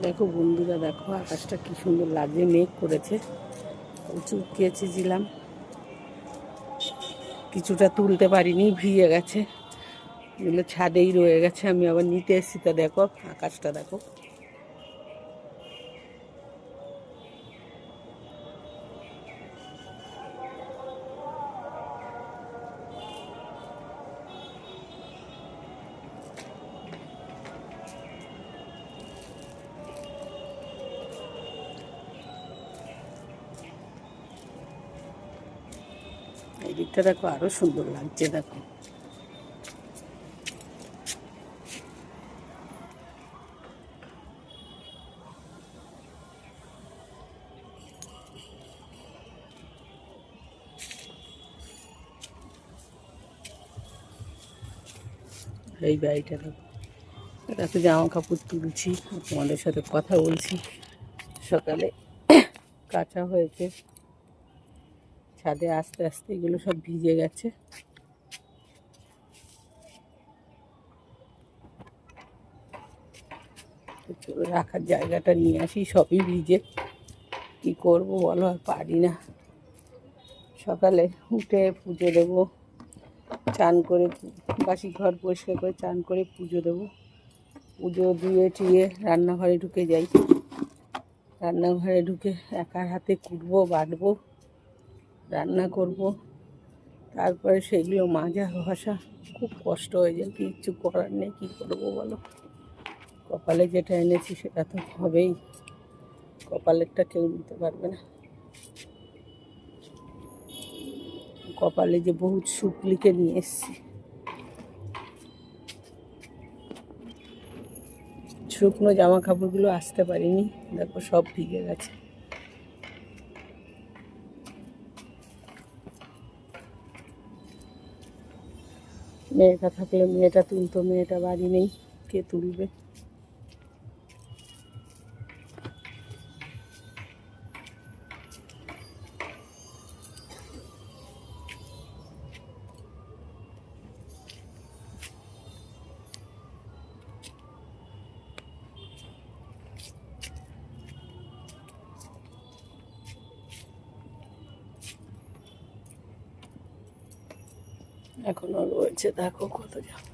দেখো বন্ধুরা, দেখো আকাশটা কি সুন্দর লাগছে, মেঘ করেছে। প্রচুর কেচেছিলাম, কিছুটা তুলতে পারিনি, ভিজে গেছে, এগুলো ছাদেই রয়ে গেছে। আমি আবার নিতে এসেছি, তা দেখো আকাশটা দেখো। এই দিকটা দেখো, আরো সুন্দর লাগছে দেখো। এই বাড়িটা দেখো, দেখো জামা কাপড় তুলছি, তোমাদের সাথে কথা বলছি। সকালে কাঁচা হয়েছে, ছাদে আস্তে আস্তে এগুলো সব ভিজে গেছে। রাখার জায়গাটা নিয়ে আসি, সবই ভিজে, কি করব বলো, আর পারি না। সকালে উঠে পুজো দেবো, চান করে বাসি ঘর পরিষ্কার করে চান করে পুজো দেবো। পুজো দিয়ে টুয়ে রান্নাঘরে ঢুকে যাই। রান্নাঘরে ঢুকে একার হাতে কুটবো, বাটবো, রান্না করব। তারপরে সেগুলো মাজা ঘষা খুব কষ্ট হয়ে যায়, কিচ্ছু করার নেই, কী করবো বলো। কপালে যেটা এনেছি সেটা তো হবেই, কপালেরটা কেউ নিতে পারবে না। কপালে যে বহুত সুখ লিখে নিয়ে এসেছি, শুকনো জামা কাপড়গুলো আসতে পারিনি, দেখো সব ভিজে গেছে। মেয়েটা থাকলে মেয়েটা তুলতো, মেয়েটা বাড়ি নেই, কে তুলবে। এখনো রয়েছে দেখো কত জামা।